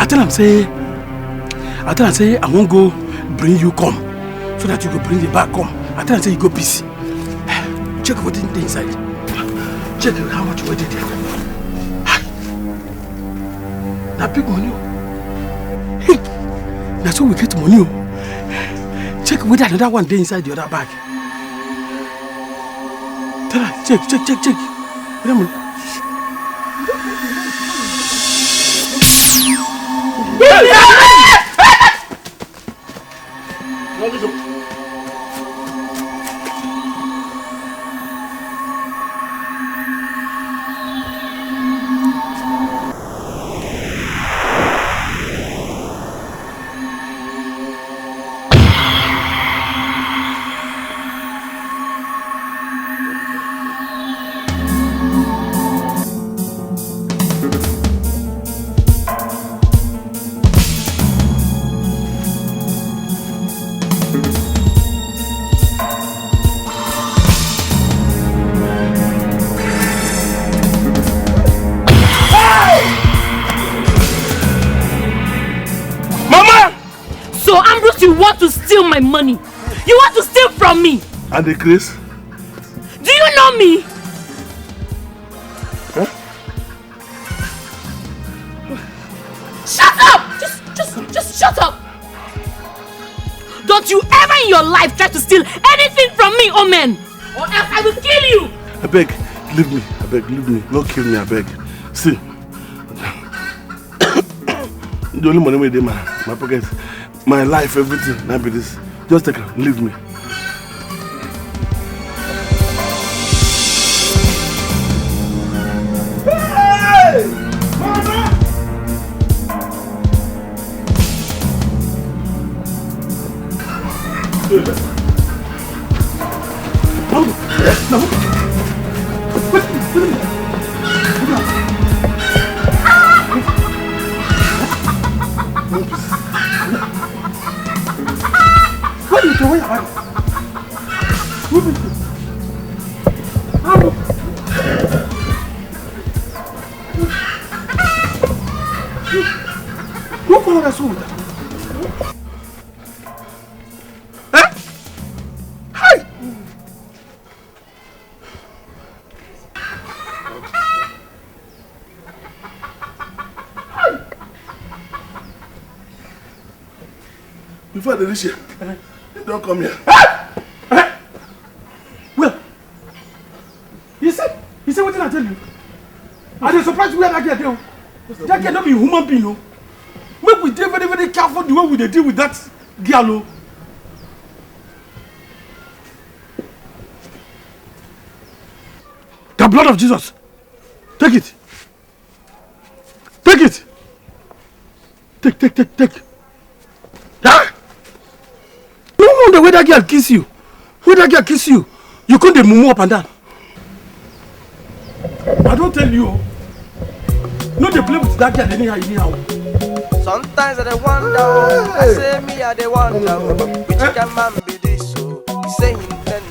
tell him say I won't go bring you come so that you go bring the bag come. I tell him say you go peace. Check what in the inside. Check how much you waited there. That big money. Hey, that's how we get money. Check whether another one day inside the other bag. Tell her, check. My money. You want to steal from me? And the Chris? Do you know me? Huh? Shut up! Just shut up! Don't you ever in your life try to steal anything from me, oh man! Or else I will kill you! I beg, leave me. I beg, leave me. Don't kill me, I beg. See. The only money in my pocket. My life, everything, now be this. Just take it, leave me. Hey! Mama! What are you doing? Go follow that soul. Eh? Hi! Before they reach here, don't come here. Well, he said what did I tell you? I was surprised where that girl go. That girl not be human being, no. Make we dey very, very careful the way we deal with that girl. The blood of Jesus. Take it. Take it. Take. Ah! No wonder where that girl kiss you. When that girl kiss you, you couldn't move up and down. I don't tell you. No, they play with that girl anyhow. Sometimes I wonder, I say me I dey wonder, which can man be this? So he say him then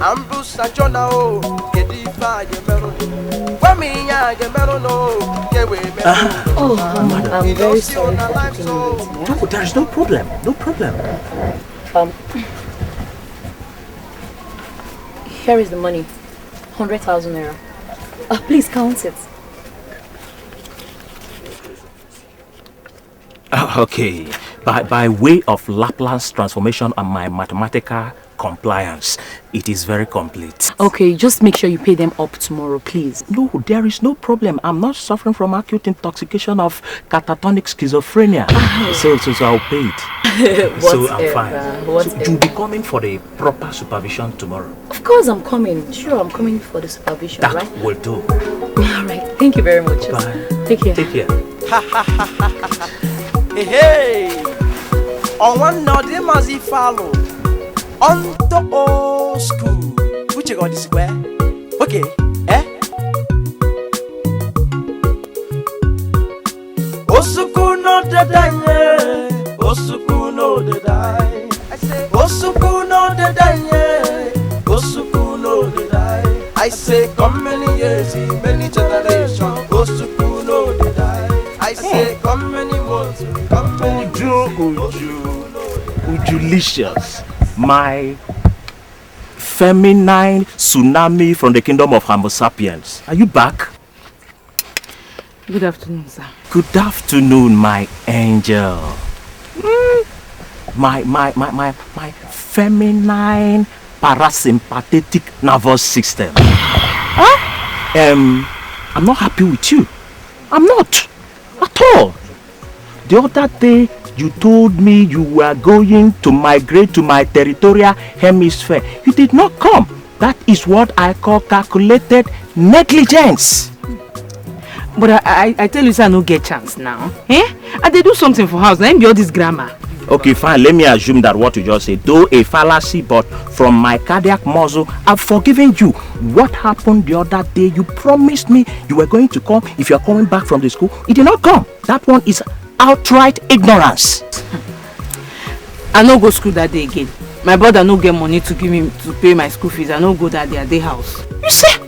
Ambrose and Jonah, get the fire, when me I get metal, no, get away. Oh, I'm very sorry for taking you. No, there's no problem. Here is the money, 100,000 naira. Please count it. Okay, by way of Laplace transformation and my mathematical compliance, it is very complete. Okay, just make sure you pay them up tomorrow, please. No, there is no problem. I'm not suffering from acute intoxication of catatonic schizophrenia. So I'll pay it. So I'm fine. So you'll be coming for the proper supervision tomorrow. Of course I'm coming. Sure, I'm coming for the supervision, that right? will do. Alright, thank you very much. Bye. Take care. Take care. Hey, on one now they must follow on the old school. Which you got this square? Okay, Osuku no the die, Osuku no the die. I say Osuku no the die, Osuku no the die. I say come many years, many generations, Osuku no the die. I say say come many more to come many Ujulicious, my feminine tsunami from the kingdom of Homo sapiens. Are you back? Good afternoon, sir. Good afternoon, my angel. My feminine parasympathetic nervous system. I'm not happy with you. I'm not at all. The other day you told me you were going to migrate to my territorial hemisphere. You did not come. That is what I call calculated negligence. But I tell you, sir, I no get chance now. I they do something for house. Now be all this grammar. Okay, fine. Let me assume that what you just said, though a fallacy, but from my cardiac muscle, I've forgiven you. What happened the other day? You promised me you were going to come if you are coming back from the school. You did not come. That one is outright ignorance. I no go school that day again. My brother no get money to give me to pay my school fees. I no go that day at their house. You see,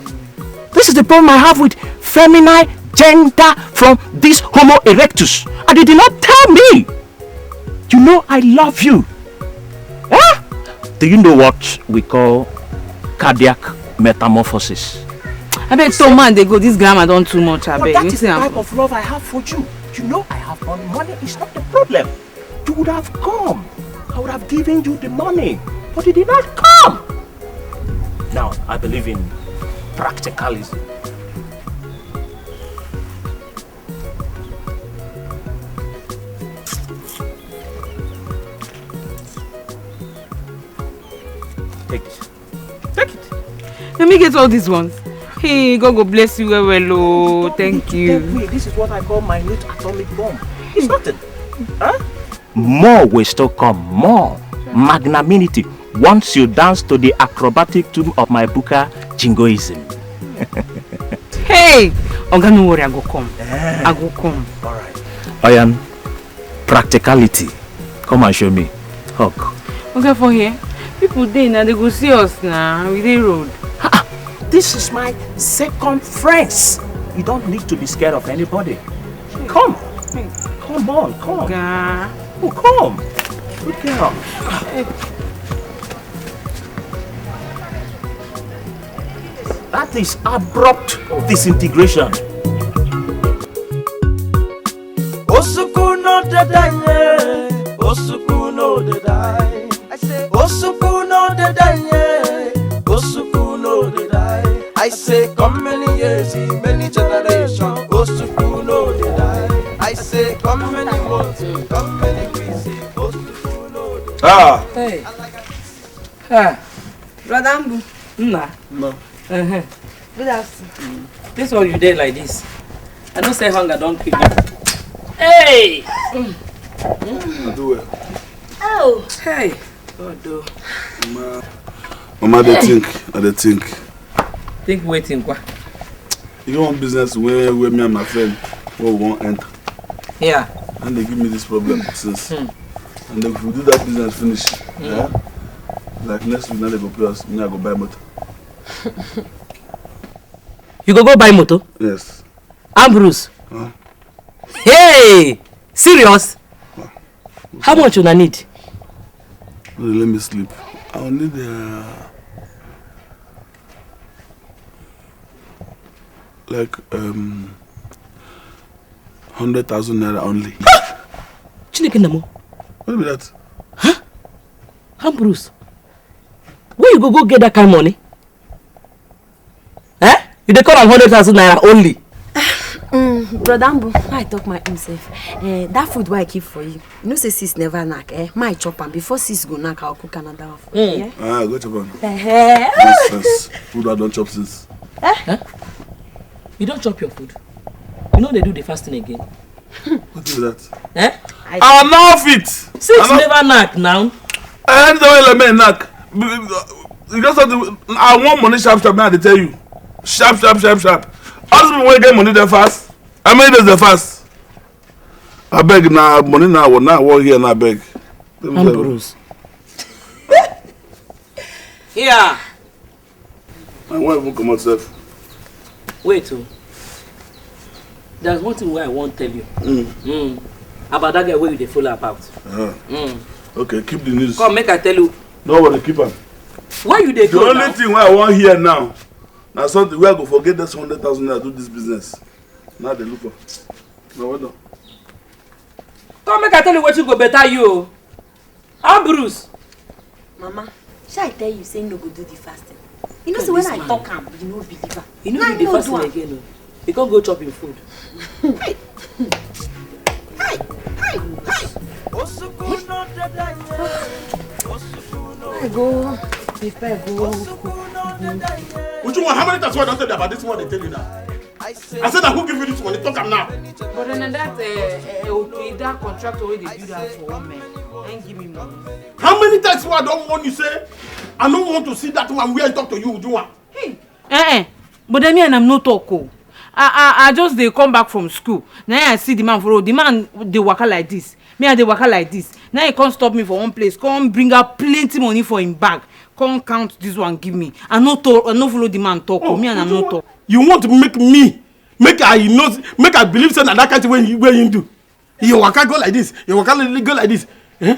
this is the problem I have with feminine gender from this Homo erectus. And you did not tell me. You know I love you. Do you know what we call cardiac metamorphosis? I bet some man they go this grammar don't too much. I But bet. that is the type of love I have for you. You know I have money. Money is not the problem. You would have come. I would have given you the money. But you did not come. Now, I believe in practicalism. Take it. Take it. Let me get all these ones. Hey, God go bless you well, oh. Thank you. This is what I call minute atomic bomb. It's nothing. Huh? More will still come. More magnanimity once you dance to the acrobatic tune of my buka jingoism. Hey! Oga, no worry, I go come. I go come. Alright. Oyan, practicality. Come and show me. Hug. Okay, for here. People there now, they go see us now. We dey road. This is my second friends. You don't need to be scared of anybody. Come. Come on, come. Oga. Oh, come. Good girl. That is abrupt disintegration. Osuku no de die, Osuku no de die. I say Osuku no de die, Osuku no de die. I say come many years, many generations, Osuku no de die. I say come many months, come many weeks, Osuku no de die. Hey. Brother Ambu. No. Good afternoon. This one you did like this. I don't say hunger, don't kill you. Hey! I do well. Oh! Hey! Obodo. Mama, they think. Think waiting, quoi? You don't want business where me and my friend won't enter. Yeah. And they give me this problem since. And if we do that business finish, yeah? Like next week, now they go pay us, me I go buy motor. You go buy motor? Yes. Ambrose? Hey! Serious? How much you need? Let me sleep. I'll need 100,000 naira only. Chineke namo. What be that? Huh? Ambrose? Where you go get that kind of money? You dey call am 100,000 naira only. Brother Ambu, I talk my himself. That food why I keep for you. You know say sis never knack. My chop am before sis go knack, I'll cook another one for you. Yeah? Go chop am. Yes. Food I don't chop since. You don't chop your food. You know they do the fasting again. What is that? I'm not fit. Sis never knack now. I don't let me knack. You just have to. I want money sharp, man. They tell you. Sharp. Husband will get money there fast. How many days there fast? I beg now, money now, work here and I beg. Ambrose. Yeah. My wife will come herself. Wait. there's one thing where I won't tell you. About that guy where you dey follow about. Okay, keep the news. Come, make I tell you. No worry, keep on. Why you dey go now? The only thing I want here now, now something we are going to forget this 100,000 naira do this business. Now they look for. No, what done? Come, make I tell you what you go better you. How Bruce? Mama, shall I tell you say no go do the fasting? You know, so when I talk am, you no believe her. You know you be fasting again, you can't go chop your food. Hey. I go prepare go. Which one? How many times I don't tell you about this one? They tell you now. I said that who give you this money? Talk am now. But then that contractor where they do that for 1 man, ain't give me money. How many times I don't want you say? I don't want to see that one where I talk to you. Do one. Hey. But then me and I'm not talk. I just they come back from school. Now I see the man for road. The man they waka like this. Me and they waka like this. Now he can't stop me for one place. Come bring up plenty money for him bag. Come count this one give me. I no talk. I no follow the man talk. Me and I'm not talk. You want to make me make I believe say that kind of way you do. You waka go like this. You waka go like this. Eh?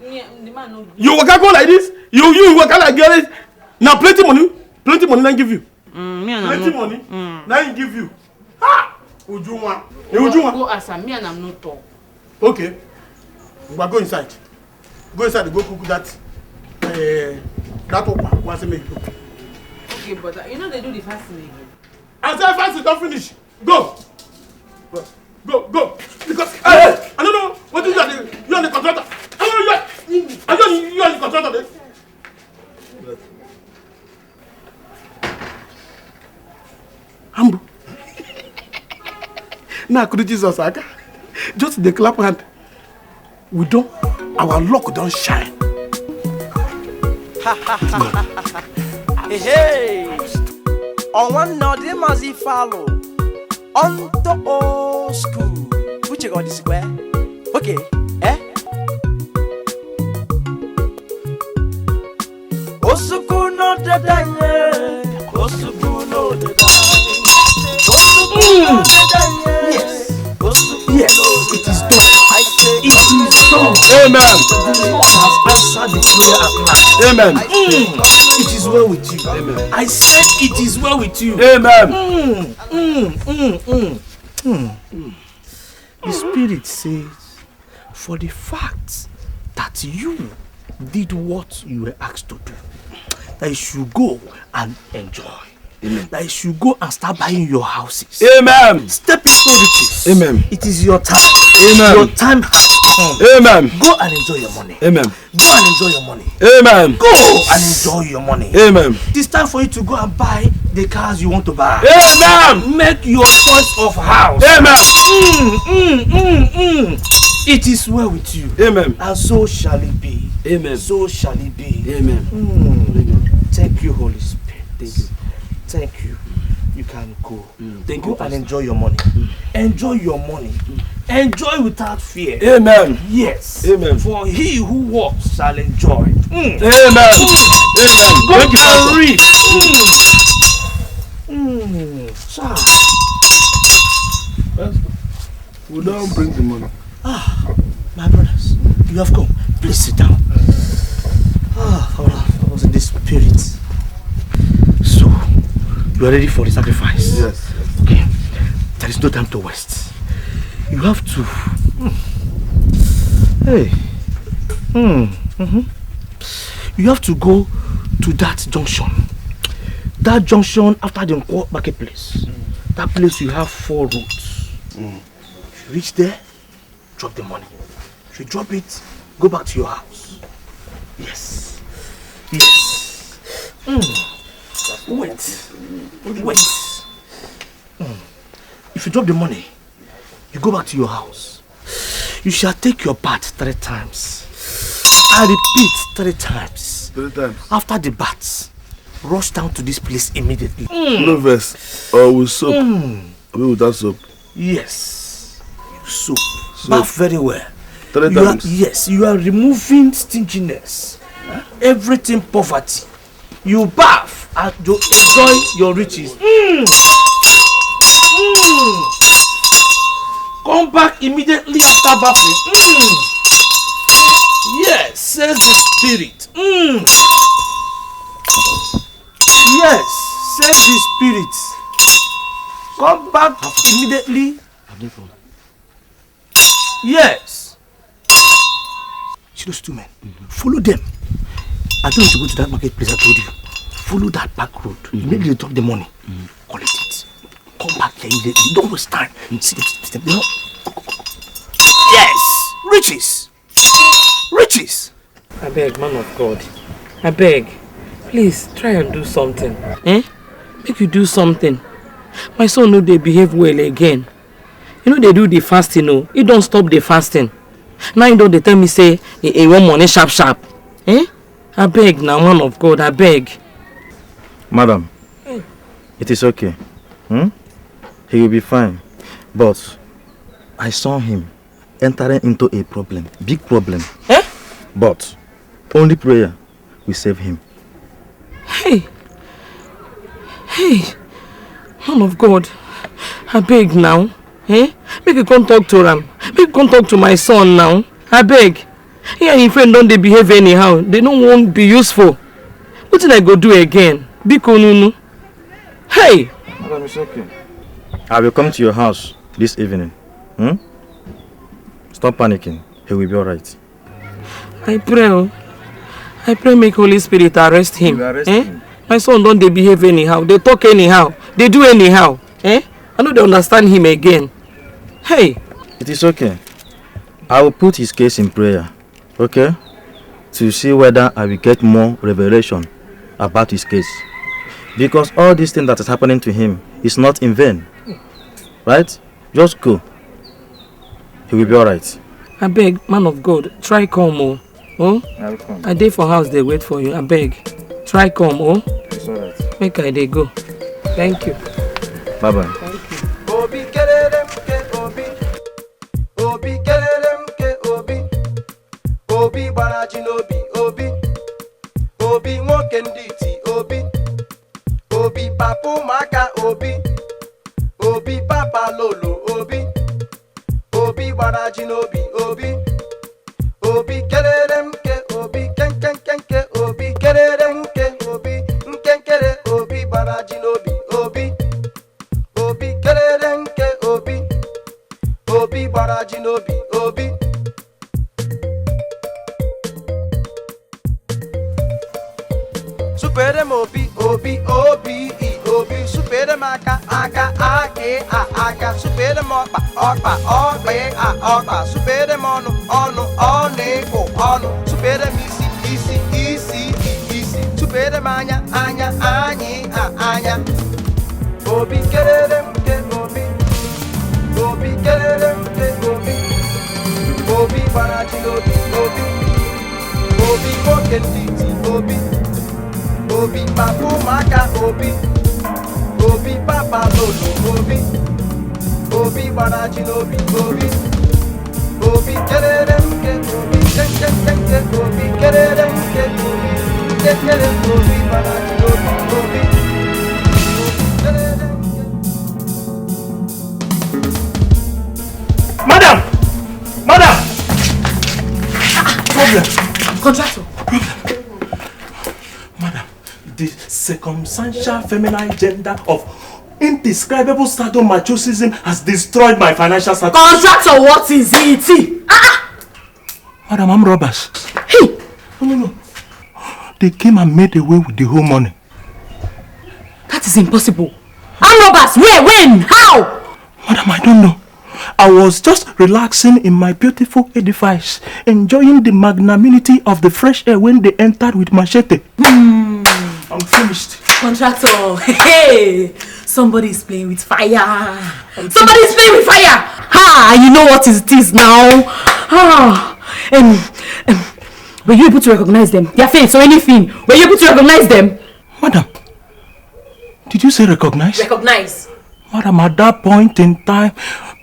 Yeah, the man no. You waka go like this. You waka like this. Now plenty money I give you. Plenty money. Now he give you. Ha! Ujuma. Go ask me and I'm not talk. Okay. We go inside. Go inside and go cook that. That opa. Once me. Okay, but you know they do the fasting again. I said fasting don't finish. Go. Because I don't know what is that. You are the contractor. You are the contractor. Humble. Now could Jesus Aka? Just the clap hand. We don't our luck don't shine. Hey. On one note, they must follow. On the old school. Which you got this square? Okay. Osuku no the danye. Osuku no the danye. Yes, it is done. It is done. Amen. The Lord has answered the prayer at last. Amen. It is well with you. Amen. I said it is well with you. Amen. The Spirit says, for the fact that you did what you were asked to do, that you should go and enjoy. Amen. That you should go and start buying your houses. Amen. Step into riches. Amen. It is your time. Amen. Your time has come. Amen. Go and enjoy your money. Amen. Go and enjoy your money. Amen. Go and enjoy your money. Amen. It is time for you to go and buy the cars you want to buy. Amen. Make your choice of house. Amen. It is well with you. Amen. And so shall it be. Amen. So shall it be. Amen. Thank you, Holy Spirit. Thank you. Thank you. You can go. Thank you, and enjoy your money. Enjoy your money. Enjoy without fear. Amen. Yes. Amen. For he who walks shall enjoy. Amen. Amen. Go and read. Sir. We don't bring the money. My brothers, you have come. Please sit down. I was in the spirit. So, you are ready for the sacrifice? Yes. Okay. There is no time to waste. You have to. Hey. You have to go to that junction. That junction after the marketplace. That place you have 4 roads. If you reach there, drop the money. If you drop it, go back to your house. Yes. Yes. Wait. If you drop the money, you go back to your house. You shall take your bath 3 times. I repeat 3 times. 3 times. After the bath, rush down to this place immediately. No verse. Or with soap. Maybe without soap. Yes. Soap. Bath very well. 3 times. Yes, you are removing stinginess. Everything poverty. You bath and you enjoy your riches. Come back immediately after bathing. Yes, says the spirit. Yes, says the spirit. Come back immediately. Yes. See those two men? Follow them. I don't want to go to that marketplace I told you. Follow that back road. Immediately drop the money. Collect it. Come back here immediately. Don't waste time. See them. Yes! Riches! Riches! I beg, man of God. I beg. Please, try and do something. Make you do something. My son know they behave well again. You know they do the fasting, no? He don't stop the fasting. Now you know they tell me say, he want money sharp. I beg now, man of God, I beg. Madam, it is okay. He will be fine. But I saw him entering into a problem, big problem. But only prayer will save him. Hey, man of God, I beg now. Make you come talk to him. Make you come talk to my son now. I beg. He and his friend don't they behave anyhow. They don't want be useful. What did I go do again? Biko Nunu. Hey! Madam, it's okay. I will come to your house this evening. Stop panicking. He will be alright. I pray make Holy Spirit arrest him. You arrest him. My son don't they behave anyhow. They talk anyhow. They do anyhow. I know they understand him again. Hey! It is okay. I will put his case in prayer. Okay? To see whether I will get more revelation about his case. Because all these things that is happening to him is not in vain. Right? Just go. He will be alright. I beg, man of God, try come, oh? I will come. I dey for house, they wait for you. I beg. Try come, oh? It's alright. Make I dey go. Thank you. Bye-bye. Thank you. Obi kereremke obi. Obi kereremke obi. Obi baraji n'obi obi. Obi nwoke nditi obi. Obi papu maka obi. Obi papa lolo obi. Obi baraji n'obi obi. Obi kereremke obi kenkenkenke obi kereremke obi nkenkere obi baraji n'obi obi. Obi kereremke obi. Obi baraji n'obi obi. Superem obi obi obi obi superem aka ake aka superem okpa okpa superem onu onu superem isi superem anya obi kereremke obi obi kereremke obi obi baraji obi obi nwoke nditi obi obi papu maka obi obi papa lolo obi obi baraji obi obi kereremke obi kenkenkenke obi kereremke obi kekere obi baraji obi kereremke. Madam! Problem! Contractor. Madam, the circumstantial feminine gender of indescribable sadomasochism has destroyed my financial status. Contractor, what is it? Madam, I'm robbers. Hey! No. They came and made away with the whole money. That is impossible. I'm robbers. Where? When? How? Madam, I don't know. I was just relaxing in my beautiful edifice, enjoying the magnanimity of the fresh air when they entered with machete. I'm finished. Contractor, hey! Somebody is playing with fire. Somebody is playing with fire. You know what it is now. Were you able to recognize them? Their face or anything? Were you able to recognize them? Madam, did you say recognize? Recognize. Madam, at that point in time,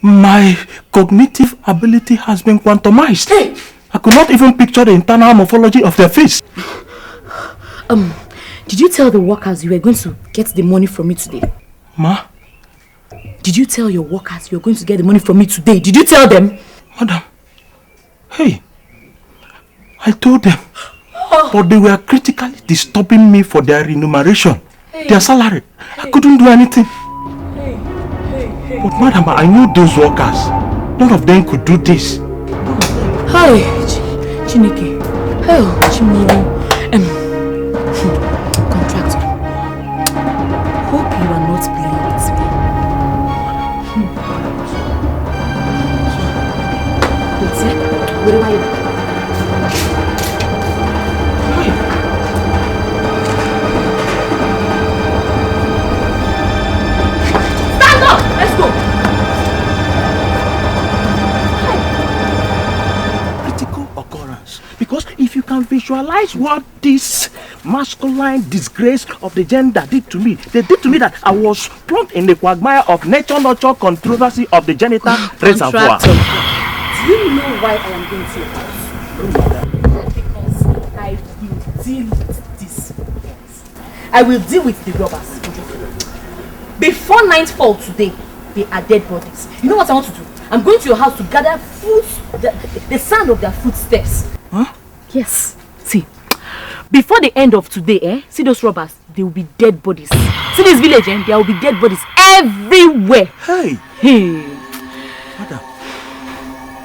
my cognitive ability has been quantumized. Hey! I could not even picture the internal morphology of their face. Did you tell the workers you were going to get the money from me today? Ma, Did you tell your workers you're going to get the money from me today? Did you tell them? Madam, hey, I told them, but they were critically disturbing me for their remuneration, their salary. I couldn't do anything. But madam, I know those workers. None of them could do this. Hi, Chineke. Oh, Chimo. Contractor. Hope you are not playing with me. Where are you? Stand up! Let's go! Critical occurrence. Because if you can visualize what this masculine disgrace of the gender did to me, they did to me that I was plugged in the quagmire of nature-nurture controversy of the genital reservoir. Do you know why I am going to your house? Because I will deal with this. I will deal with the robbers. Before nightfall today, they are dead bodies. You know what I want to do? I'm going to your house to gather the sound of their footsteps. Huh? Yes. See, before the end of today, see those robbers? They will be dead bodies. See this village, there will be dead bodies everywhere. Hey! Madam,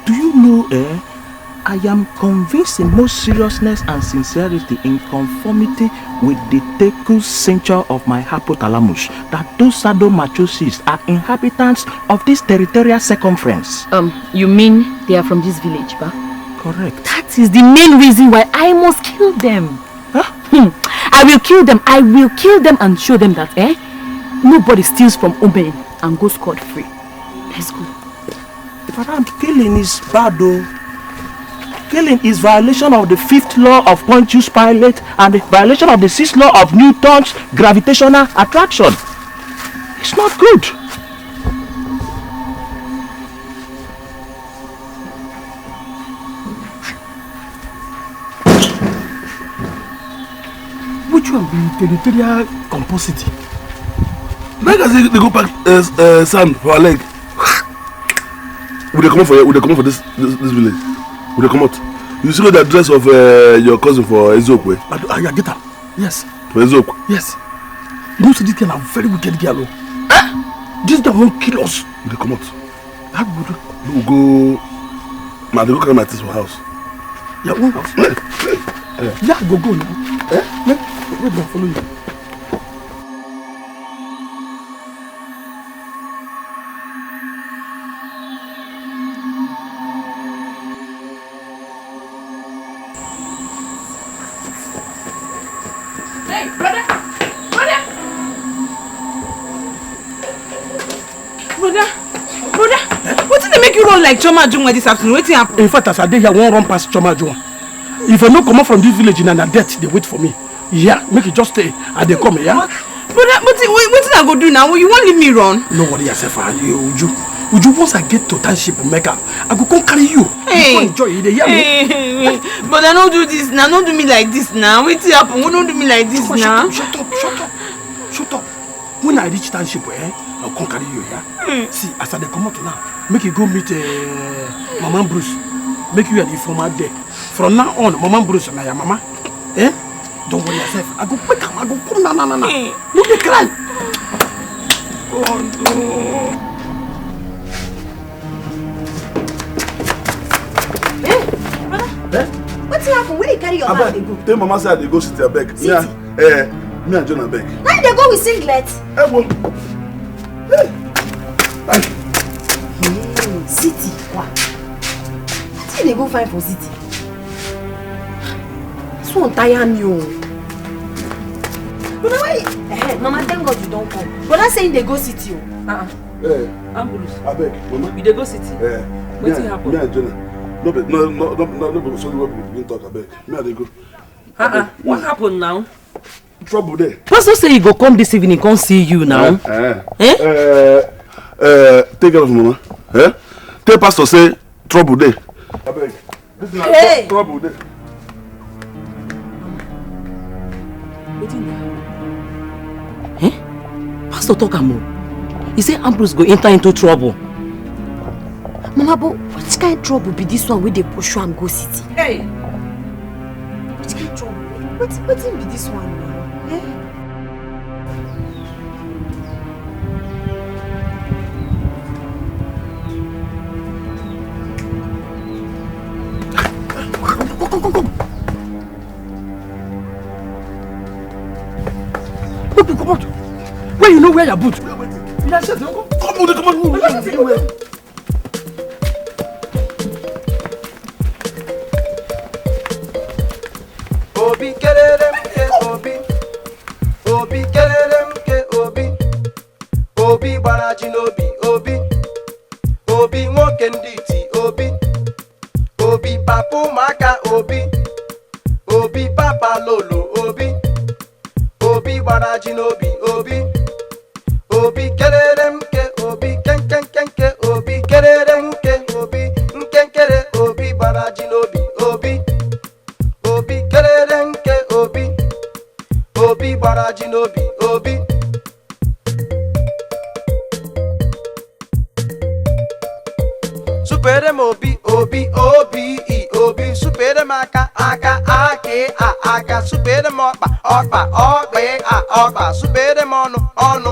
do you know, I am convinced in most seriousness and sincerity in conformity with the Teku censure of my hypothalamus that those sadomasochists are inhabitants of this territorial circumference. You mean they are from this village, ba? Correct. That is the main reason why I must kill them. Huh? I will kill them. I will kill them and show them that, nobody steals from Oben and goes scot-free. Let's go. Madam, killing is bad though. Killing is violation of the 5th law of Pontius Pilate and the violation of the 6th law of Newton's gravitational attraction. It's not good. Which one be territorial composite? Like I say, they go pack sand for our leg. Would they come out for this village? Would they come out? You see the address of your cousin for Nwoke? I get her. Yes. For Nwoke? Yes. You know, this girl a very wicked girl. This girl won't kill us. Would they come out? How would we go? Man, they go carry my things for house. Yeah, one house. Yeah, go now. Wait, don't follow you. Like Choma Juma this afternoon, waiting happen. In fact, as I did here, one run past Choma Juma. If I no come out from this village in an death, they wait for me. Yeah, make it just stay and they come, yeah? But what did I go do now? You won't leave me run? No worry yourself, Uju, once I get to township Mecca, I go come carry you. Hey. You enjoy it, hear me? But I don't do this now. Don't do me like this now. Wait till happen. Don't do me like this now. Shut up. When I reach township, I'll come carry you, yeah? See, as I come out now, make you go meet Mama Bruce. Make you an informer there. From now on, Mama Bruce and your mama. Don't worry yourself. I go quick, I go come now. Look the cry. Oh no. What's happened? Where they carry your man? They go. Tell Mama say they go sit there beg. Me and John beg. Now they go with singlet. City. What? See they go find for city. This one tire me. But why? Mama, thank God you don't come. But I'm saying they go city. Ambulance. I beg, Mama. You they go city? What's happen? Me and Jonah. No, sorry, we didn't talk about. Me and they go. What happened now? Trouble there. Pastor say he go come this evening, come see you now. Take care of Mama. Tell Pastor say trouble there. I beg. This is trouble there. Pastor talk am. He say Ambrose go enter into trouble. Mama, but which kind of trouble be this one where they push you and go city? Hey! Which kind of trouble? What be this one now? Come. Come out. Where you know where your boot? Come on. Obi kererem ke obi. Obi kererem ke obi. Obi baraji n'obi obi. Obi nwoke ndị iti obi. Obi papa ụmụaka obi. Obi papa lolo obi. Obi baraji n'obi obi. Obi kererem ke obi. Kenkenkenke obi kererem ke obi. Nkenkere obi baraji n'obi obi. Obi kererem ke obi. Obi baraji n'obi obi. Superem obi obi obi I obi. Superem aka ake aka. Superem ọkpa ọkpa. Superem ọnụ ọnụ.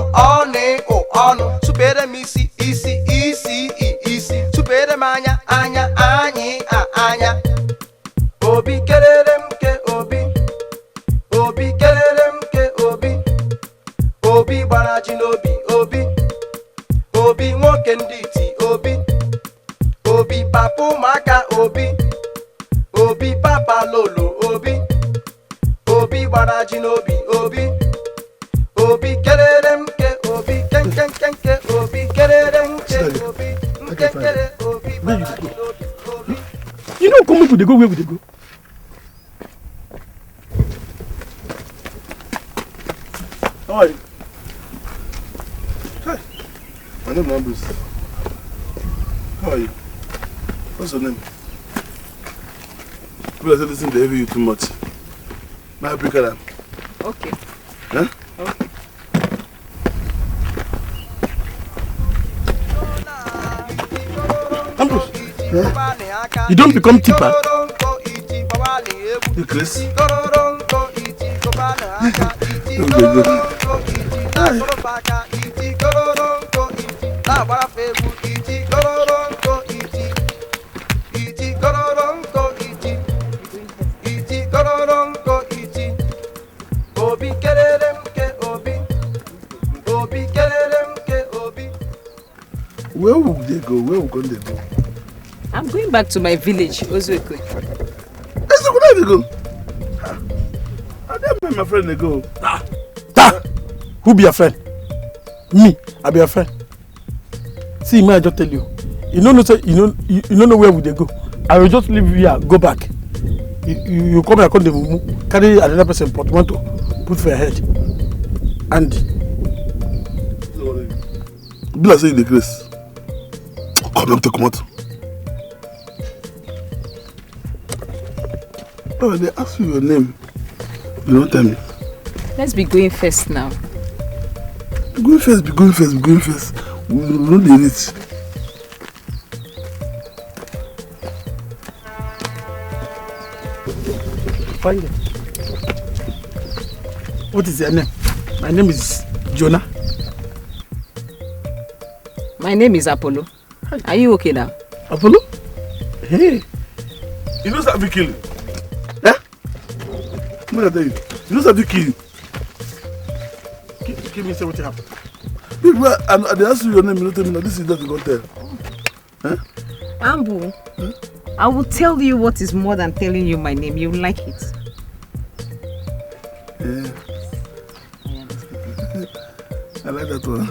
Superem isi isi. Superem anya anya. Obi kererem ke obi. Obi kererem ke obi. Obi baraji n'obi obi. Obi nwoke ndị iti obi. Obi papa ụmụaka obi. Obi papa lolo obi. Obi baraji n'obi obi. Obi kererem ke obi. Kenkenkenke obi kererem ke obi. Nkenkere obi baraji n'obi obi. You know, come with the go, where would they go? How are you? Hi. My name is Ambrose. How are you? What's your name? People are saying listen, they heavy you too much. My break her. Okay. Huh? Okay. Ambrose, you don't become tipper. You Chris? Where will they go? Where will they go? I'm going back to my village, Ozwekwe. Where they go? I didn't met my friend they go. Who be your friend? Me, I be your friend. See, me, I just tell you. You don't know where would they go. I will just leave here, go back. You come here, come to carry another person portmanteau, put for your head. And be like saying the grace. Come to come out. Oh, they ask you your name. You don't tell me. Let's be going first now. Be going first. We don't need it. Find it. What is your name? My name is Jonah. My name is Apollo. Are you okay now? Apollo? Hey. You know something kill you? Eh? What I tell you? You know something kill you? Give me say what happened. People, and they ask you your name, you don't tell me. Now this is that you got tell. Huh? Ambu, huh? I will tell you what is more than telling you my name. You will like it. Yeah. I like that one.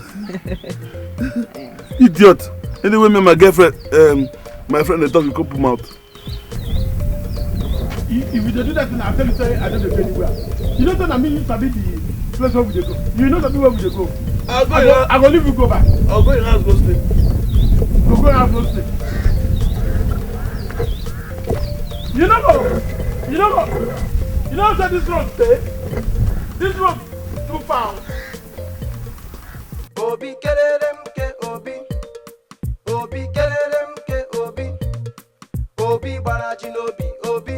Idiot. Anyway, my girlfriend, my friend, they talk, you come out. If you do that, I'll tell you, I don't go anywhere. You know what I mean? You sabi the place where we go. You know where we go. I go leave you go back. I'll go in house, go sleep. Go in house, go sleep. You know how this road stay? This road too far. Obi kererem baraji n'obi obi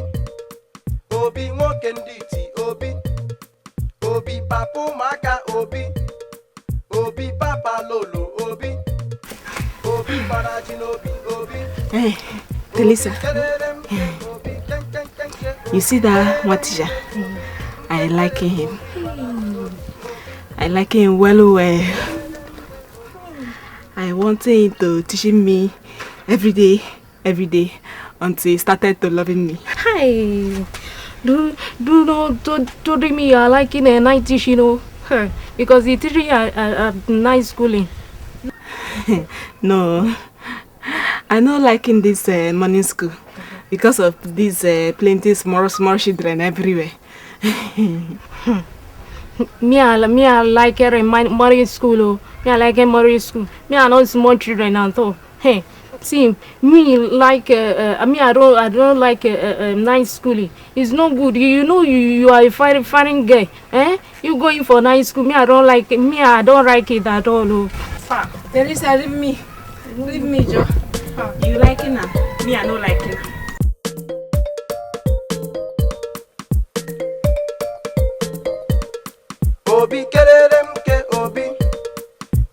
obi nwoke ndị iti obi obi papa ụmụaka obi obi papa lolo obi obi baraji n'obi obi. Hey, Telisa. You see that Watija? I like him. I like him well. I wanted him to teach me every day, until he started to loving me. Hi. Do me I like in a night teach, you know, because he teach me a nice schooling. No, I don't like in this morning school because of these plenty small children everywhere. Me I like her in my morning school. Oh. Me I like her morning school. Me I know small children and so. Hey, see me like me I don't like nice schooling. It's no good. You know you are a fine guy. Eh? You going for nice school. Me I don't like it at all. Oh. Teresa, leave me, Joe. You like it now? Me I don't like it. Obi kererem ke obi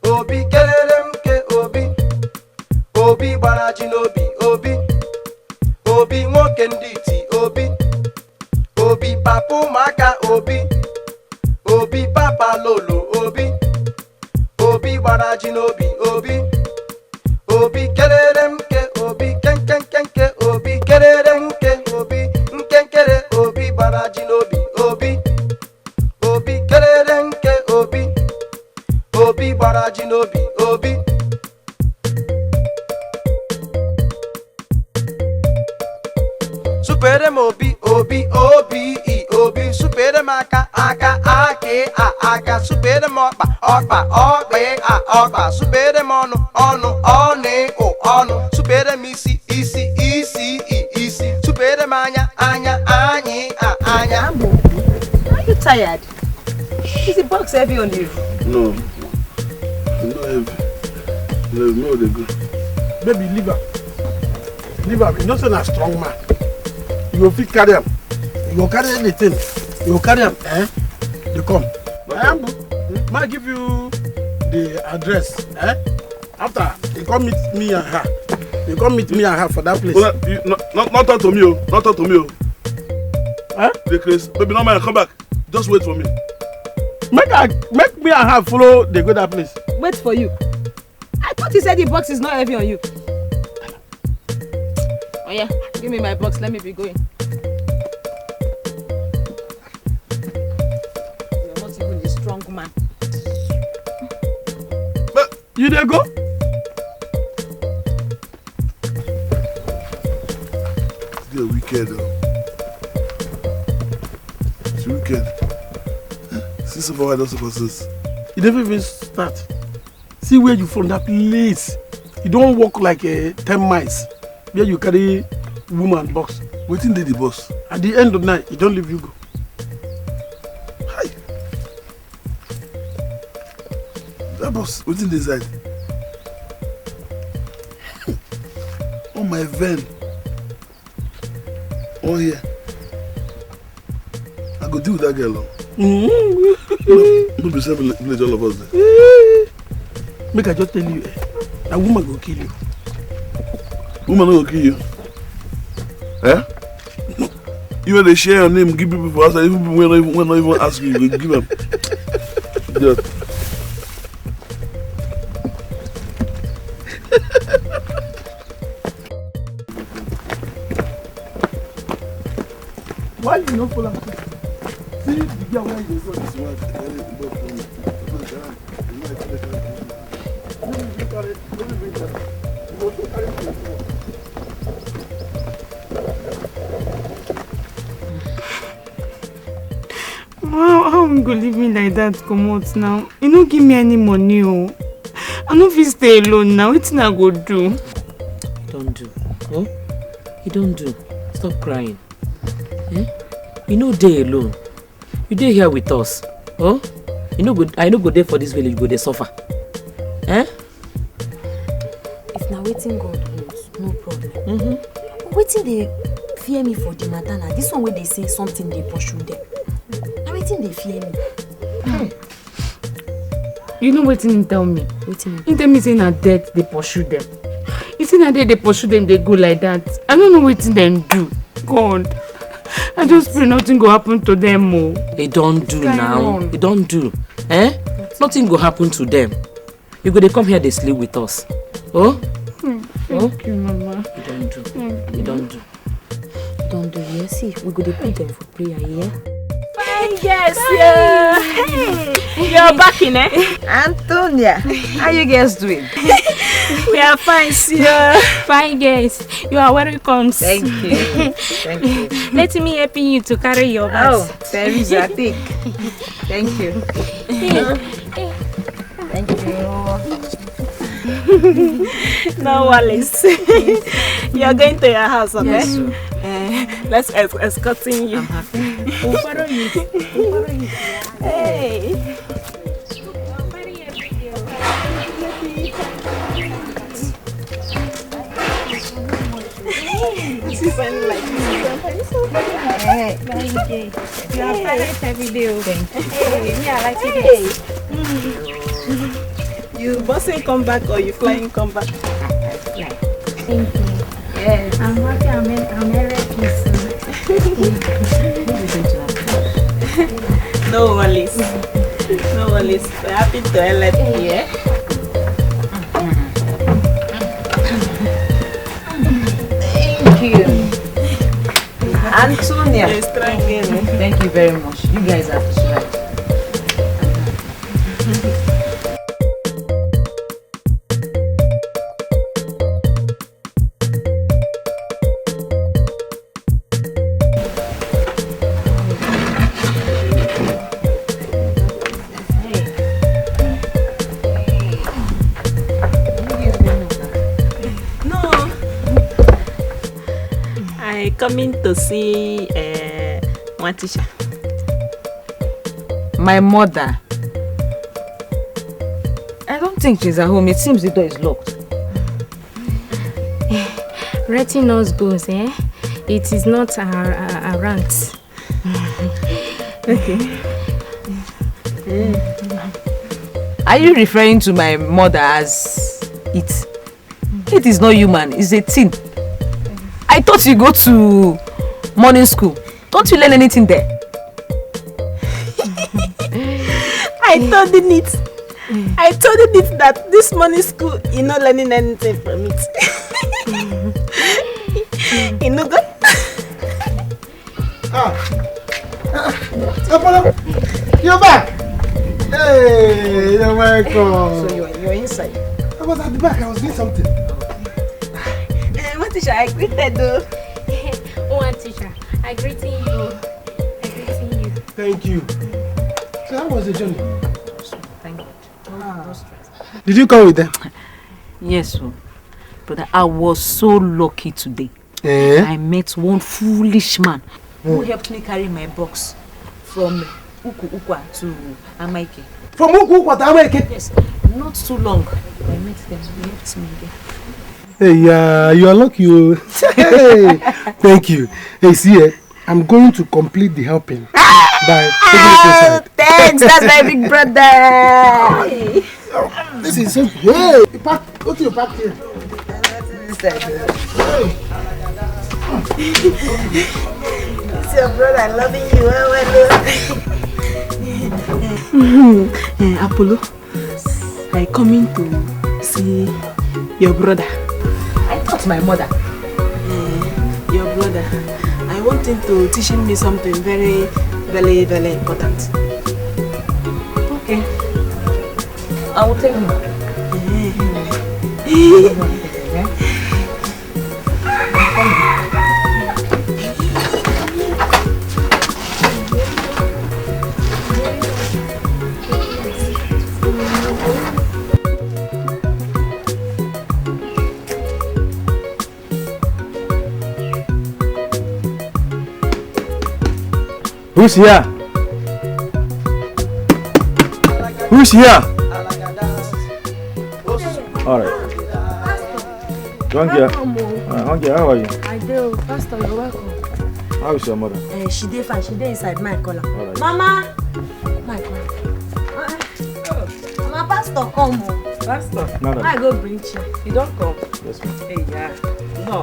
obi kererem ke obi obi baraji n'obi obi obi nwoke ndị iti obi obi papa ụmụaka obi obi papa lolo obi obi baraji n'obi obi obi kererem ke obi kenkenkenke obi kererem ke obi nkenkere obi baraji n'obi obi obi kererem ke obi obi baraji n'obi obi. Supere obi obi obi I obi supere aka ake aka supere ọkpa ọkpa supere ọnụ ọnụ supere isi supere anya anyị. Are you tired? Is the box heavy on you? No. It's not heavy. No, they go. Baby, leave her. You know, say a strong man. You go fit carry him. You go carry anything. You go carry him. They come. Might give you the address. After you come meet me and her. You come meet me and her for that place. Well, not talk to me, oh. Not talk to me, oh. Chris, baby, no man, come back. Just wait for me. Make me and her follow. They go that place. Wait for you. I thought you said the box is not heavy on you. Oh yeah, give me my box. Let me be going. You're not even a strong man. But you there go? It's wicked, though. It's wicked. See why those supposed. You never even start. See where you from that place. You don't walk like 10 miles. Where you carry woman box. Waiting the boss. At the end of the night, you don't leave you go. Hi. That boss, waiting the side. On my vein. Oh here. I go deal with that girl. No be seven village all of us there. Make I just tell you, that woman go kill you. Woman no go kill you. Eh? No. Even they share your name, give people for us, even people when not even ask you, you give them. Just. Why you not follow me? See the girl where you go this one. How am I going to leave me like that? Come out now. You don't give me any money. Oh. I don't feel stay alone now. What I go do? You don't do. Oh? You don't do. Stop crying. Eh? You know day alone. You dey here with us. Oh? You know good. I know go there for this village. Go there suffer. Eh? If now waiting God wants, no problem. Waiting they fear me for the matter now. This one where they say something they pursue them. Now waiting they fear me. You know what he tell me? Waiting. He tell me saying that death they pursue them. You see that they pursue them, they go like that. I don't know what them do. God. I just pray nothing go happen to them. Oh. They don't do now. They don't do. Eh? Nothing go happen to them. You go they come here, they sleep with us. Oh? Thank you, Mama. You don't do. You don't do. Don't do. Yeah, see, we go to put them for prayer, yeah? Yes, yeah. Hey, you're back in, eh? Antonia, how you guys doing? We are fine, sir. Fine, guys. You are welcome. Thank you. Thank you. Let me help you to carry your bag. Oh, Teresa, thick. Thank you. Thank you. No worries. You're going to your house, okay? Yes, let's escorting you. I'm happy. We'll follow you. Hey. She's like Hey. You are private every day. Thank you. Hey, me, I like it. You busing come back or you flying come back? Thank you. Yes. I'm happy I'm married. No worries. No worries. We're happy to let you. Yeah? Thank you. Antonia. Yes, thank you. Thank you very much. You guys are right. Coming to see one teacher. My mother. I don't think she's at home. It seems the door is locked. Letting us go, eh? It is not a rant. Okay. Are you referring to my mother as it? It is not human. It's a thing. I thought you go to morning school. Don't you learn anything there? I told it that this morning school you're not learning anything from it. You know that? Obodo, you're back. Hey, you're welcome. So you're inside. I was at the back. I was doing something. What teacher? I greeted though. Oh, teacher, I greeting you. Thank you. So how was the journey? Thank you. No stress. Did you come with them? Yes, but I was so lucky today. I met one foolish man who helped me carry my box from Ukwa to Amaike. From Ukwa to Amaike? Yes, not too long. I met them. They helped me again. Hey, you are lucky. Hey, thank you. Hey, see, I'm going to complete the helping by taking it inside. Thanks, that's my big brother. This is so. Hey, you pack. Go to your pack here. It's your brother loving you. Apollo, I coming to see your brother. I thought my mother. Your brother. I want him to teach me something very, very, very important. Okay. I will tell him. Who's here? Who's here? Alright. How are you? I do. Pastor, you're welcome. How is your mother? She dey fine. She dey inside my collar. Right. Mama! My collar. Mama, pastor come. Pastor? Madam. I go bring chair. You don't come? Yes, ma'am. Hey, yeah. No.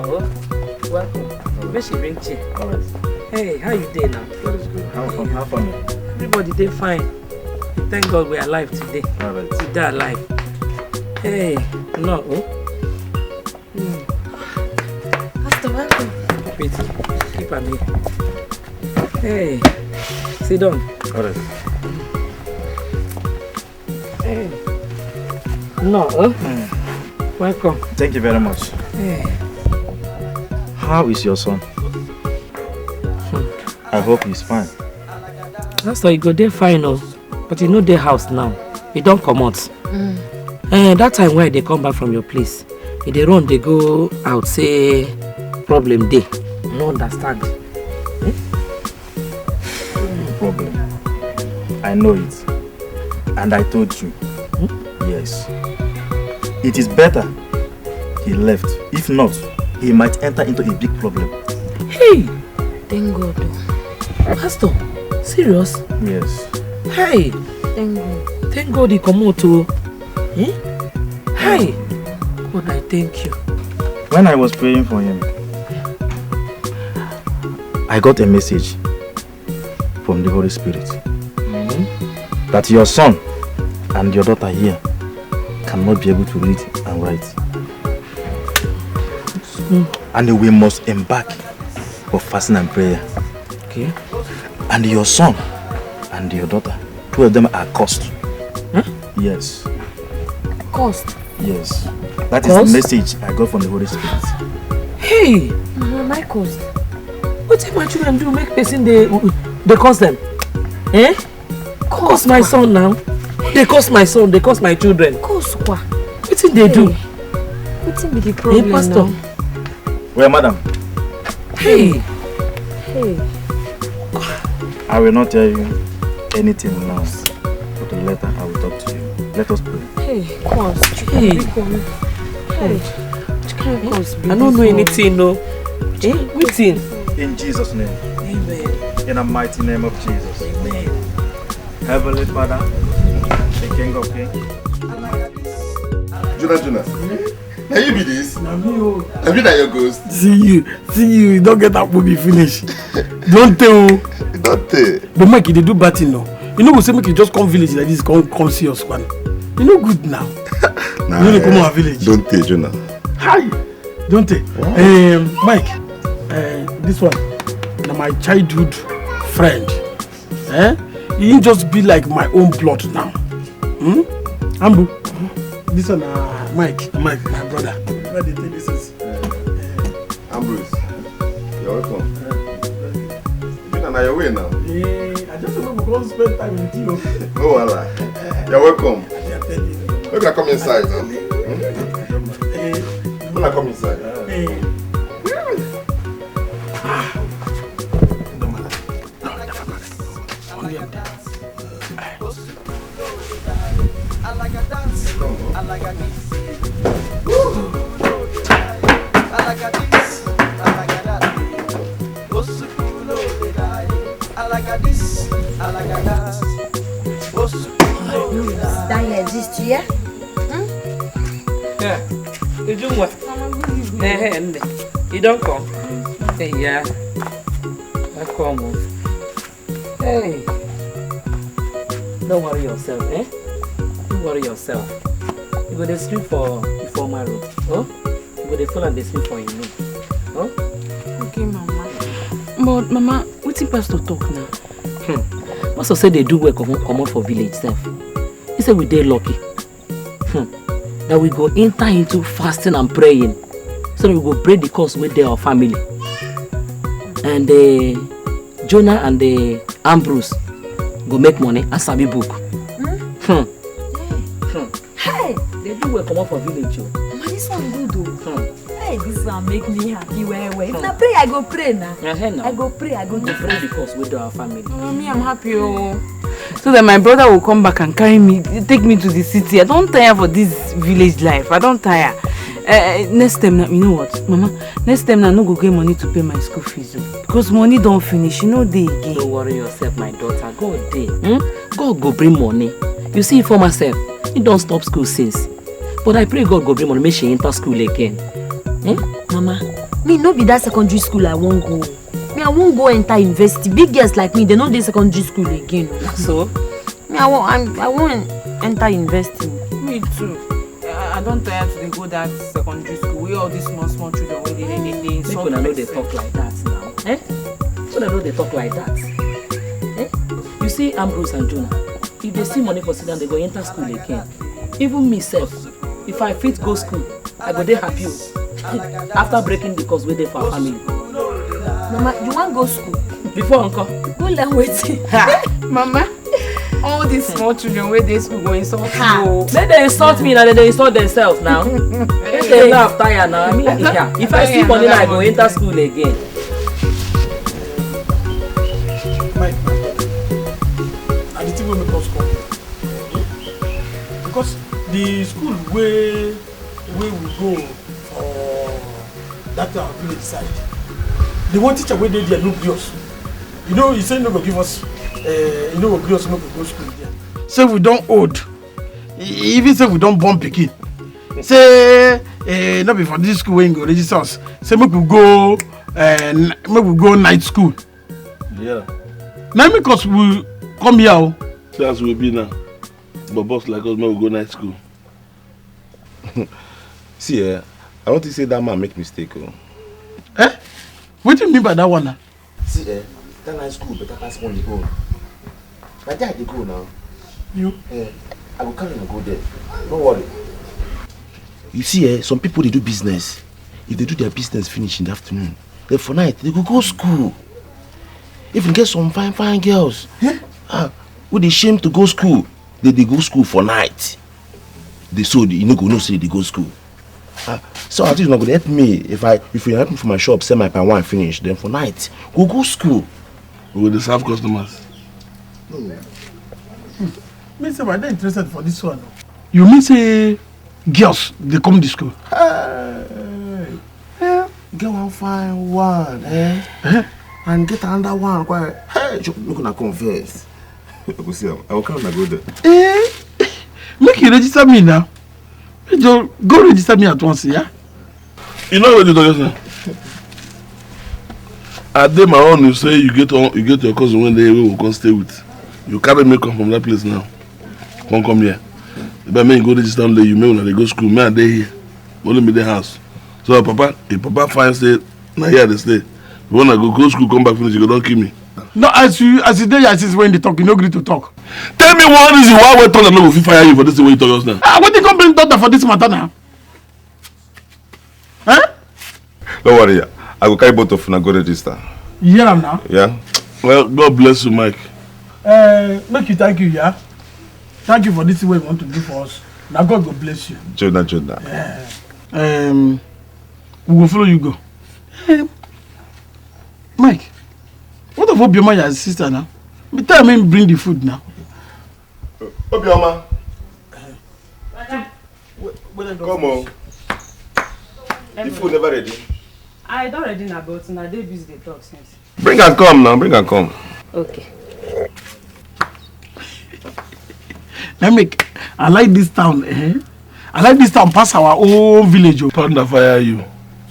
Welcome. Where she bring chair? Alright. Hey, how you doing now? God is good. How funny? Everybody dey fine. Thank God we're alive today. Alright. Today alive. Hey, no. Pastor, welcome. Keep it. Keep on me. Hey, sit down. Alright. Hey. No. Welcome. Thank you very much. Hey. How is your son? I hope he's fine. That's why you go there fine, oh. But you know the house now. You don't come out. That time when they come back from your place, if they run, they go out, say, problem day. No understand. Problem. I know it. And I told you. Yes. It is better he left. If not, he might enter into a big problem. Hey! Thank God. Pastor, serious? Yes. Hey! Thank God. Thank God he come out to. Hey! God, I thank you. When I was praying for him, I got a message from the Holy Spirit that your son and your daughter here cannot be able to read and write. And we must embark for fasting and prayer. Okay. And your son and your daughter, two of them are cursed. Yes. Cost. Yes. That is the message I got from the Holy Spirit. Hey! My cost. What did my children do? Make person they curse them? Curse my son now. They curse my son, they curse my children. Curse what? What did they do? What be the problem Pastor? now? Well, madam. Hey! Hey. I will not tell you anything now. But later I will talk to you. Let us pray. Hey, cost. Hey! Hey. I don't know anything, no. Which thing? In Jesus' name. Amen. In the mighty name of Jesus. Amen. Heavenly Father, the King of Kings. Jonah. Now you be this? Now me, oh. I be that your ghost. See you don't get that movie finished. Don't tell. Don't tell. But Mike, they do bad thing now. You know we say make you just come village like this, come see us one. You know good now. Nah, you know come our village. Don't tell, Jonah. Hi. Don't tell. Mike, this one, now my childhood friend. He didn't just be like my own blood now. Ambu, this one, Mike, my brother. Where they take this is? Ambrose, you're welcome. You're on your way now. I just want to go spend time with you. Oh, Allah. You're welcome. Look, I come inside now. When I come inside. I like a this. I like a this. I like a that. I like a this. I like a that. That exists here? Yeah. You do what? You don't come. Hey, yeah. I come. Hey. Don't worry yourself, Don't worry yourself. You go to sleep before my room. You go to fall and they sleep for your room. Okay, Mama. But Mama, what's the pastor talk now? Pastor said they do work come out for village stuff. He said we dey lucky. That we go enter into fasting and praying. So that we go break the curse with our family. And Jonah and Ambrose go make money as Sabi book. Hey! They do work come out for village. Mama, this one good though. Hey, this one make me happy well. If I pray, I go pray now. I go pray, I go do break the curse with our family. Me, I'm happy. So that my brother will come back and carry me, take me to the city. I don't tire for this village life. I don't tire. Next time, you know what, Mama? Next time, I no go get money to pay my school fees. Because money don't finish, you know they again. Don't worry yourself, my daughter. God dey. God go bring money. You see, for myself, he don't stop school since. But I pray God go bring money, make she enter school again. Mama, me no be that secondary school I won't go. Me, I won't go enter university. Big girls like me, they know they secondary school again. So? Me, I won't enter university. Me too. I don't tire to go that secondary school where all these small children where they insult. People know they talk like that now. So they know they talk like that. You see Ambrose and Jonah, if they see money for sit-down, they go enter school again. Even myself, if I fit go school, I go dey happy. After breaking the course with the for our family. Mama, you want go school? Before uncle. Go learn waiting. Mama, all these small children where they school go insult you. Then they insult me now, they insult themselves now. If they laugh tired now, I mean, if I see money now, I go enter school again. Mike, and the thing will make us come. Because the school where we go for that our village side, the one teacher where they there no us. You know, he said no go give us, you know, go us no go school there. Say we don't old. Even say we don't born pikin. Say not before this school when go register us. Say make we go night school. Yeah. Now because we come here. That's where we be now. But boss like us, we go night school. See, I want to say that man make mistake. What do you mean by that one now? See, that night school better pass money go. My dad they go now. You? I will carry him and go there. Don't worry. You see, some people they do business. If they do their business finish in the afternoon, then for night they go school. If you get some fine girls, who they shame to go school, they go school for night. They you know go no say they go school. So I think you're not gonna help me if you help me for my shop, sell my pan wine finish, then for night go school. We will serve customers. Me say I'm not interested for this one. You mean say girls they come to school? Get one fine one, and get another one. Hey, you're gonna confess. I will see. I will come and go there. Make you register me now. Go register me at once, yeah? You know what you talk about? I did my own. You say you get your cousin when they will come stay with. You carry me come from that place now. Come here. If I may go register on you may when they go school. Me and they here. Only me the house. So if Papa finds say now here they stay. When I go school, come back finish, you go don't kill me. No, as you there, as is when they talk, you no agree to talk. Tell me one reason why we talk and no go fire you for this way you talk us now. What they come bring doctor for this matter now? Don't worry, I will carry both of you and go register. You hear them now? Yeah. Well, God bless you, Mike. Make you thank you, yeah. Thank you for this way you want to do for us. Now God will bless you. Jonah. Yeah. We will follow you go. Mike, what of Obioma, your sister now? Tell me bring the food now. Obioma. Come on. The food never ready. I don't ready now, but now they busy the talk since. Bring and come now, bring and come. Okay. I like this town, I like this town past our own village. Thunder fire you.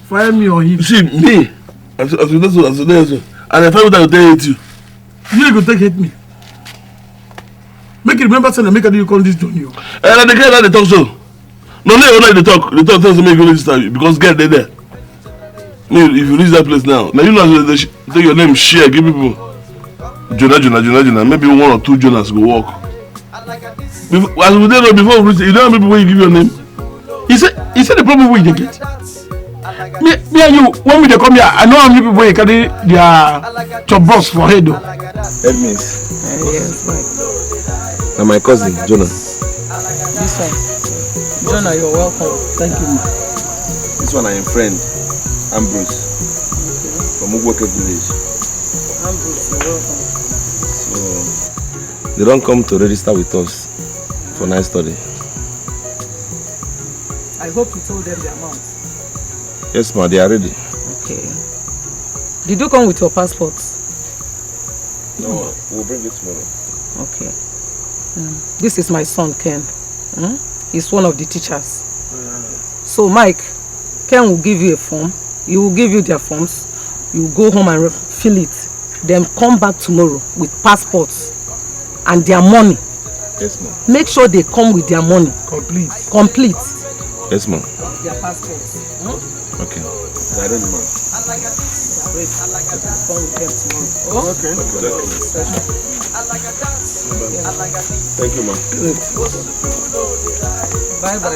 Fire me or him. See, me. I said, and if I would have to hate you. You go take hate me. Make you remember saying make you call this Johnny. And the girl they talk so. No, they talk tells me go register because get there. Me, if you reach that place now you know they take your name share, give people Jonah. Maybe one or two Jonas go walk. As we don't know before we reach, you don't know people when you give your name. He said the problem we get. Me and you, when we come here, I know how many people you carry their jobless for head though. Miss. Yes, Mike. And my cousin, Jonah. This one. Jonah, you're welcome. Thank you, ma. This one I am friend, Ambrose. From Nwoke village. Ambrose, you're welcome. So, they don't come to register with us for night study. I hope you told them the amount. Yes, ma, they are ready. Okay. Did you come with your passports? No, we'll bring it tomorrow. Okay. This is my son, Ken. He's one of the teachers. So, Mike, Ken will give you a form. He will give you their forms. You go home and fill it. Then come back tomorrow with passports and their money. Yes, ma'am. Make sure they come with their money. Complete. Complete. Yes, ma'am. Their passports. Okay. They're ready, ma'am. Okay. Thank you, ma'am. Bye bye.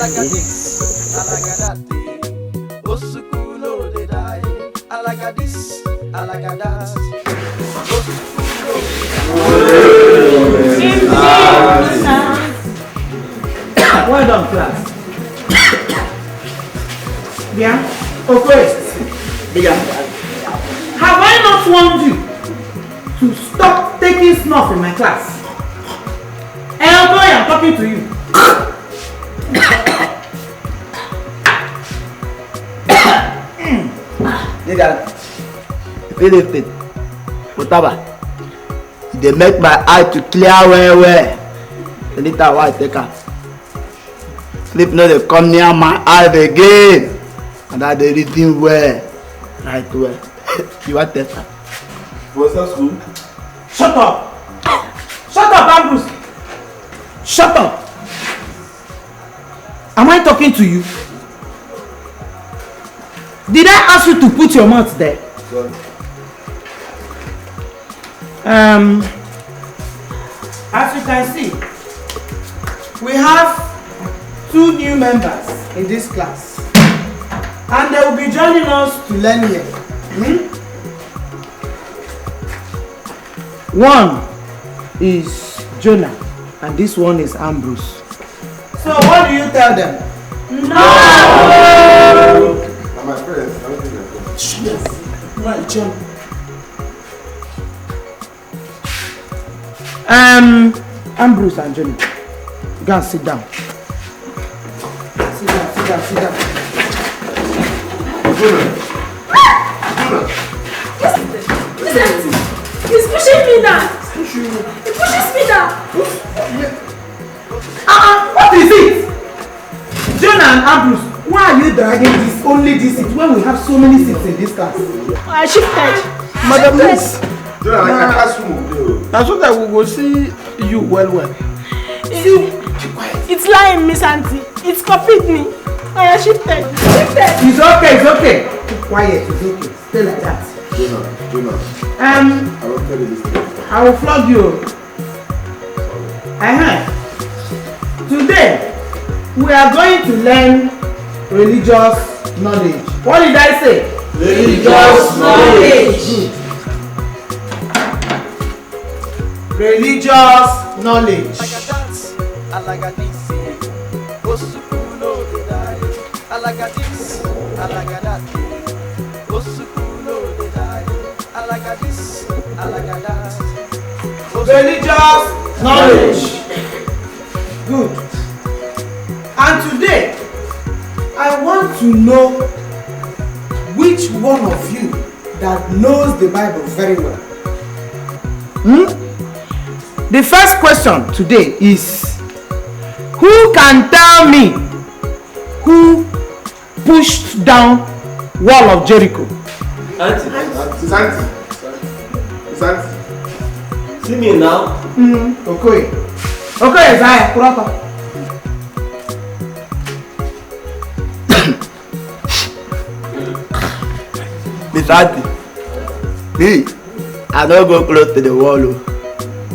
Well done, class. Yeah? Okay. Have I not warned you to stop taking snuff in my class? Elbow, I'm talking to you. They make my eye to clear well. Anytime I take her. Sleep no they come near my eye again. And that they reading well. Right well. You want that? What's that school? Shut up! Shut up, Ambrose! Shut up! Am I talking to you? Did I ask you to put your mouth there? Sorry. As you can see, we have 2 new members in this class. And they will be joining us to learn here. One is Jonah and this one is Ambrose. So what do you tell them? No! My friends, I don't think they're good. Yes. Right, John. Ambrose and Jonah, go and sit down. Sit down. Listen, he's pushing me down. He pushes me down. What is it? Jonah and Ambrose, why are you dragging only this seat when we have so many seats in this class? I shifted. Madam Miss. Jonah, I can't swim. That's what I will go see you well. It's lying, Miss Auntie. It's copied me. I shifted. It's okay. Keep quiet, it's okay. Stay like that. Jonah. I will tell you this thing. I will flog you. Today, we are going to learn religious knowledge. What did I say? Religious knowledge. Religious knowledge. Religious knowledge. Good. And today, I want to know which one of you that knows the Bible very well. The first question today is, who can tell me who pushed down wall of Jericho? Auntie. See me now? Okay, Isaiah, put up. Miss Auntie, me, I don't go close to the wall.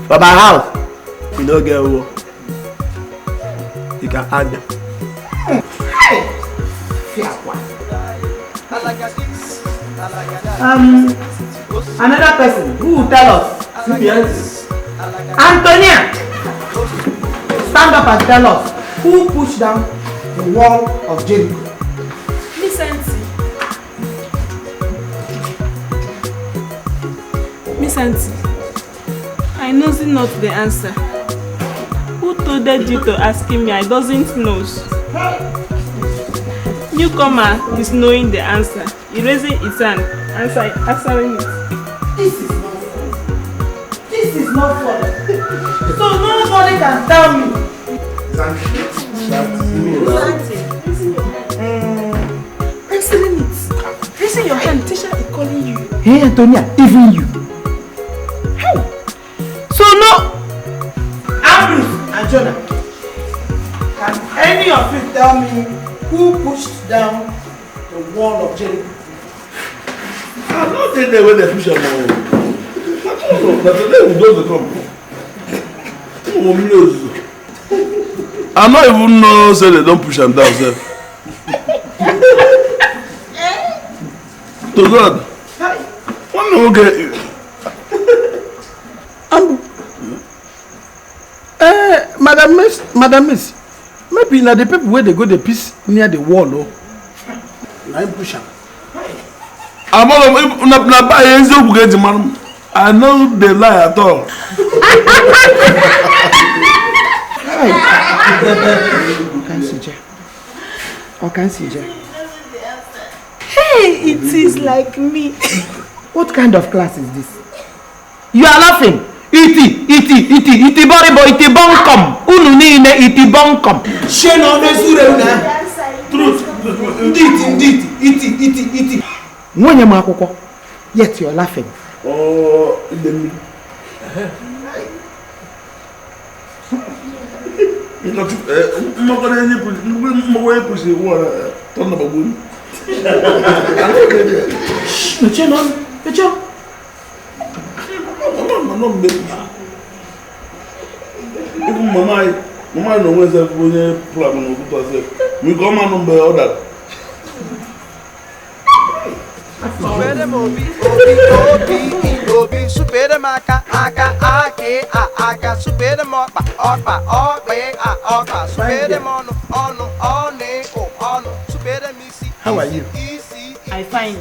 For my house, you don't get a wall. You can add them. Another person who will tell us. Antonia, stand up and tell us who pushed down the wall of Jericho. Miss Auntie. Miss Auntie, I know not the answer. Who told you to ask me? I doesn't know. Newcomer is knowing the answer. Erasing its hand. Answering it. This is not funny. This is not funny. So nobody can tell me. Answering it. Raising your hand. Teacher is calling you. Hey, Antonia, even you. Hey. So no, Ambrose and Jonah, can any of you tell me who pushed down the wall of Jericho? I'm not there when they push them on. I don't know. That's the day we go to come. I don't even know say they don't push them down, sir. To God. One will get you. Madam Miss, maybe now the people where they go the piece near the wall, oh. Now push them. I know they lie at all. Hey, it is like me. What kind of class is this? You are laughing. Iti boribo, iti bonkom. Unu niile iti bonkom. Sheno mesure una. Truth. Indeed. Iti. Mwenye makwụkwọ. Yet you are laughing. Oh, the Mama no where the problem no go to me go man no be order. Obi super maka aka super mopa super mono ono super misi. How are you? I fine.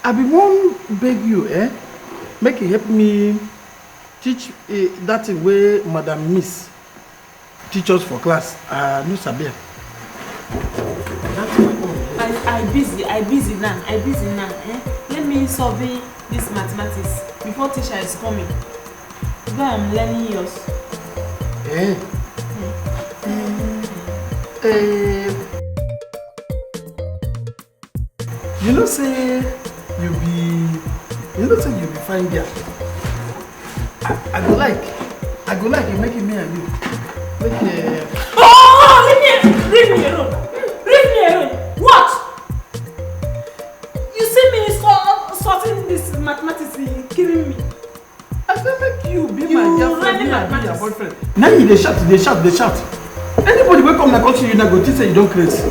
I be one beg you, make you help me teach that way Madam Miss teach us for class. No sabi. I busy now. Let me survey this mathematics before teacher is coming. Go I'm learning yours. You know say you be fine girl. I go like you making me and you. Leave me alone. What? You see me sorting this mathematics killing me. I feel like you be my girlfriend, me and be your boyfriend. Now they shout. Anybody will come and talk to you now go teach say you don't crazy.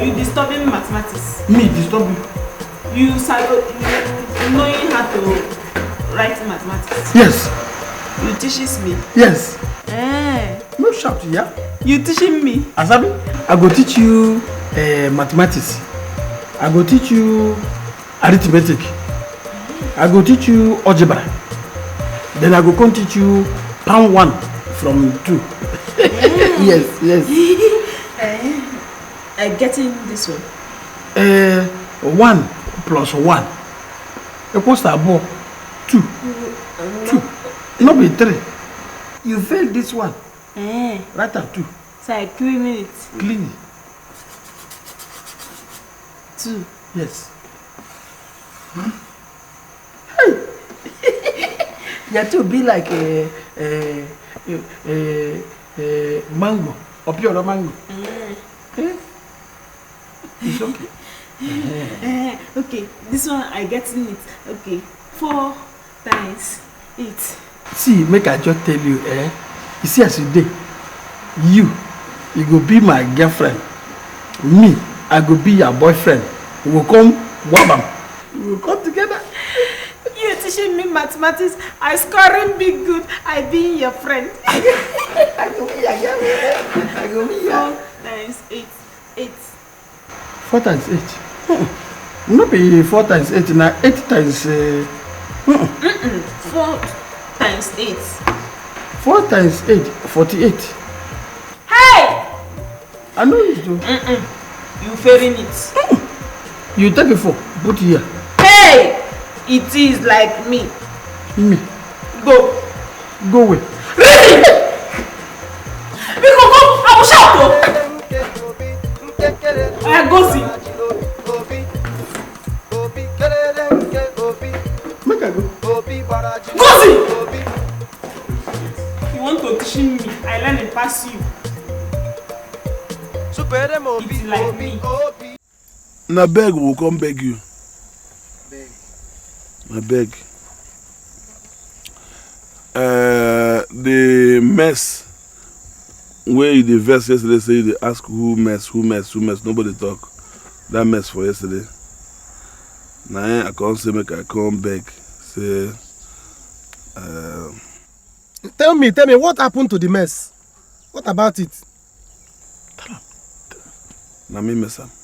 You disturbing mathematics. Me disturb you. You knowing how to write mathematics. Yes. You teaches me. Yes. No shout, yeah. You teaching me. Asabi, I go teach you mathematics. I go teach you arithmetic. I go teach you algebra. Then I go come teach you pound 1 from 2. Yes. Getting this one. 1 plus 1 equals to 2. 2. No be 3. You failed this one. Right at 2. So I clean it. Clean it. 2. Yes. Hey. You have to be like a mango. Or pure mango. It's okay. Okay, this one I get in it. Okay, 4 times 8. See, make I just tell you, you see as you did, you go be my girlfriend. Me, I go be your boyfriend. We will come wabam. We will come together. You teaching me mathematics, I scoring big good, I being your friend. I go be your girlfriend. I go be your 4 times 8. 8. 4 times 8. No be 4 times 8, now 8 times 4 times 8. 4 times 8, 48. Hey! I know you do. You fairing it. You take it for, put here. Hey! It is like me. Me. Go. Go away. We go go. I will shout. Go see. Make I go. Go see. You want to teach me? I learn and pass you. It's like me. Na beg will come beg you. I beg. The mess where you the verse yesterday say they ask who mess. Nobody talk. That mess for yesterday. Now I can't say make I come beg. Say Tell me, what happened to the mess? What about it? na me mess am.